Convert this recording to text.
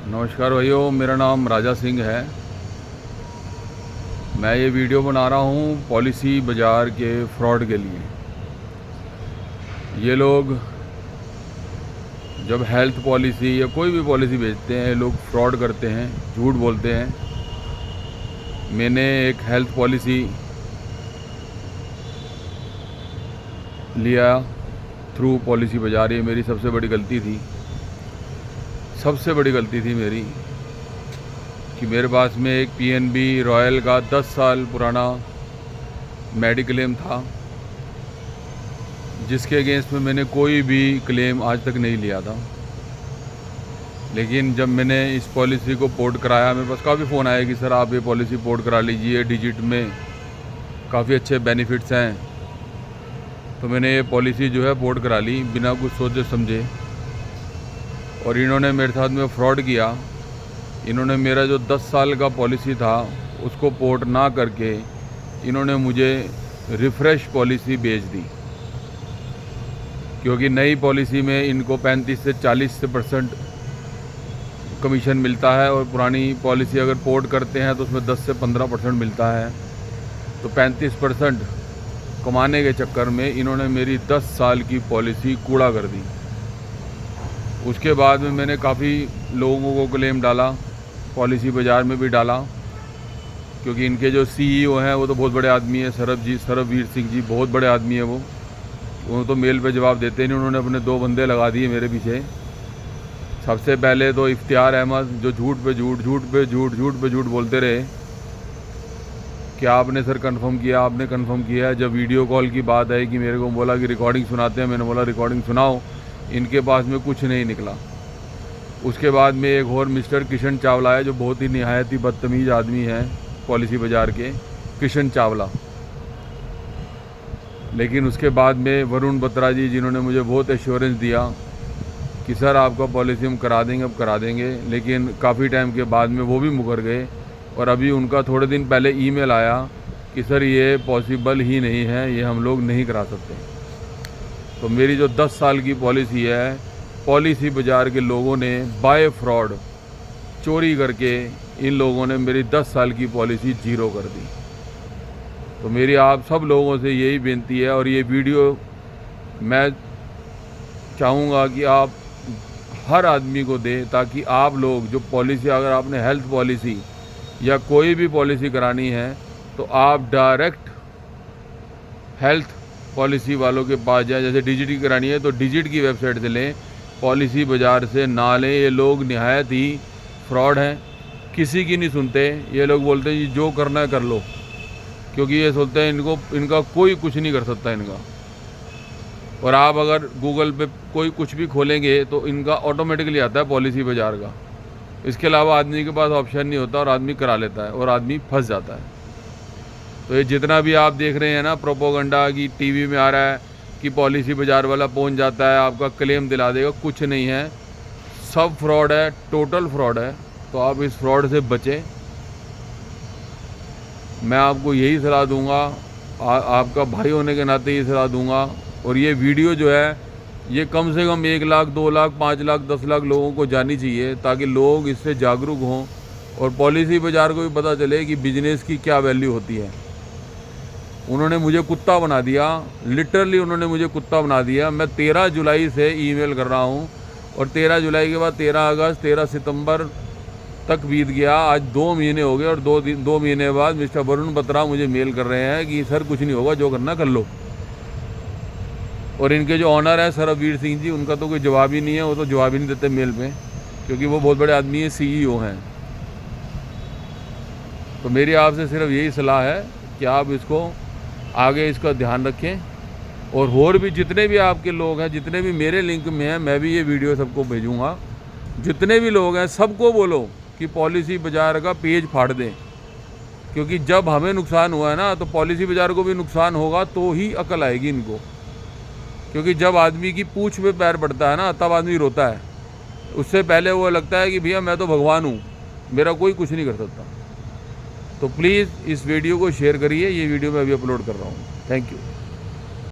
नमस्कार भाइयों, मेरा नाम राजा सिंह है। मैं ये वीडियो बना रहा हूँ पॉलिसी बाज़ार के फ्रॉड के लिए। ये लोग जब हेल्थ पॉलिसी या कोई भी पॉलिसी बेचते हैं, लोग फ्रॉड करते हैं, झूठ बोलते हैं। मैंने एक हेल्थ पॉलिसी लिया थ्रू पॉलिसी बाज़ार। ये मेरी सबसे बड़ी गलती थी, सबसे बड़ी गलती थी मेरी कि मेरे पास में एक पीएनबी रॉयल का 10 साल पुराना मेडिक्लेम था, जिसके अगेंस्ट में मैंने कोई भी क्लेम आज तक नहीं लिया था। लेकिन जब मैंने इस पॉलिसी को पोर्ट कराया, मेरे पास काफ़ी फ़ोन आया कि सर आप ये पॉलिसी पोर्ट करा लीजिए, डिजिट में काफ़ी अच्छे बेनिफिट्स हैं। तो मैंने ये पॉलिसी जो है पोर्ट करा ली बिना कुछ सोचे समझे, और इन्होंने मेरे साथ में फ्रॉड किया। इन्होंने मेरा जो 10 साल का पॉलिसी था उसको पोर्ट ना करके इन्होंने मुझे रिफ़्रेश पॉलिसी बेच दी, क्योंकि नई पॉलिसी में इनको 35 से 40% कमीशन मिलता है, और पुरानी पॉलिसी अगर पोर्ट करते हैं तो उसमें 10 से 15% मिलता है। तो 35% कमाने के चक्कर में इन्होंने मेरी 10 साल की पॉलिसी कूड़ा कर दी। उसके बाद में मैंने काफ़ी लोगों को क्लेम डाला, पॉलिसी बाज़ार में भी डाला, क्योंकि इनके जो सीईओ हैं वो तो बहुत बड़े आदमी है, सरबवीर सिंह जी बहुत बड़े आदमी है। वो तो मेल पे जवाब देते नहीं। उन्होंने अपने 2 बंदे लगा दिए मेरे पीछे। सबसे पहले तो इफ्तियार अहमद, जो झूठ पे झूठ बोलते रहे कि आपने सर कंफर्म किया, आपने कंफर्म किया। जब वीडियो कॉल की बात आई कि मेरे को बोला कि रिकॉर्डिंग सुनाते हैं, मैंने बोला रिकॉर्डिंग सुनाओ। इनके पास में कुछ नहीं निकला। उसके बाद में एक और मिस्टर किशन चावला है, जो बहुत ही निहायत ही बदतमीज़ आदमी है पॉलिसी बाज़ार के, किशन चावला। लेकिन उसके बाद में वरुण बत्रा जी, जिन्होंने मुझे बहुत एश्योरेंस दिया कि सर आपका पॉलिसी हम करा देंगे, अब करा देंगे। लेकिन काफ़ी टाइम के बाद में वो भी मुकर गए, और अभी उनका थोड़े दिन पहले ईमेल आया कि सर ये पॉसिबल ही नहीं है, ये हम लोग नहीं करा सकते। तो मेरी जो 10 साल की पॉलिसी है, पॉलिसी बाज़ार के लोगों ने बाय फ्रॉड चोरी करके इन लोगों ने मेरी 10 साल की पॉलिसी ज़ीरो कर दी। तो मेरी आप सब लोगों से यही बेनती है, और ये वीडियो मैं चाहूँगा कि आप हर आदमी को दें, ताकि आप लोग जो पॉलिसी, अगर आपने हेल्थ पॉलिसी या कोई भी पॉलिसी करानी है तो आप डायरेक्ट हेल्थ पॉलिसी वालों के पास जाएं। जैसे डिजिट की करानी है तो डिजिट की वेबसाइट से लें, पॉलिसी बाज़ार से ना लें। ये लोग निहायत ही फ्रॉड हैं, किसी की नहीं सुनते। ये लोग बोलते हैं जी जो करना है कर लो, क्योंकि ये सोचते हैं इनका कोई कुछ नहीं कर सकता इनका। और आप अगर गूगल पे कोई कुछ भी खोलेंगे तो इनका ऑटोमेटिकली आता है पॉलिसी बाज़ार का। इसके अलावा आदमी के पास ऑप्शन नहीं होता, और आदमी करा लेता है और आदमी फंस जाता है। तो ये जितना भी आप देख रहे हैं ना प्रोपोगंडा की टीवी में आ रहा है कि पॉलिसी बाज़ार वाला पहुंच जाता है, आपका क्लेम दिला देगा, कुछ नहीं है, सब फ्रॉड है, टोटल फ्रॉड है। तो आप इस फ्रॉड से बचें। मैं आपको यही सलाह दूंगा, आपका भाई होने के नाते यही सलाह दूंगा। और ये वीडियो जो है ये कम से कम 1 लाख, 2 लाख, 5 लाख, 10 लाख लोगों को जानी चाहिए, ताकि लोग इससे जागरूक हों और पॉलिसी बाज़ार को भी पता चले कि बिजनेस की क्या वैल्यू होती है। उन्होंने मुझे कुत्ता बना दिया, लिटरली उन्होंने मुझे कुत्ता बना दिया। मैं 13 जुलाई से ईमेल कर रहा हूं, और 13 जुलाई के बाद 13 अगस्त, 13 सितंबर तक बीत गया। आज 2 महीने हो गए, और 2 महीने बाद मिस्टर वरुण बत्रा मुझे मेल कर रहे हैं कि सर कुछ नहीं होगा, जो करना कर लो। और इनके जो ऑनर हैं सरबवीर सिंह जी, उनका तो कोई जवाब ही नहीं है, वो तो जवाब ही नहीं देते मेल पे, क्योंकि वो बहुत बड़े आदमी हैं, सीईओ हैं। तो मेरी आपसे सिर्फ यही सलाह है कि आप इसको आगे इसका ध्यान रखें। और भी जितने भी आपके लोग हैं, जितने भी मेरे लिंक में हैं, मैं भी ये वीडियो सबको भेजूँगा। जितने भी लोग हैं सबको बोलो कि पॉलिसी बाज़ार का पेज फाड़ दें, क्योंकि जब हमें नुकसान हुआ है ना, तो पॉलिसी बाज़ार को भी नुकसान होगा, तो ही अकल आएगी इनको। क्योंकि जब आदमी की पूँछ पे पैर पड़ता है ना, तब आदमी रोता है। उससे पहले वो लगता है कि भैया मैं तो भगवान हूँ, मेरा कोई कुछ नहीं कर सकता। तो प्लीज़ इस वीडियो को शेयर करिए। ये वीडियो मैं अभी अपलोड कर रहा हूँ। Thank you.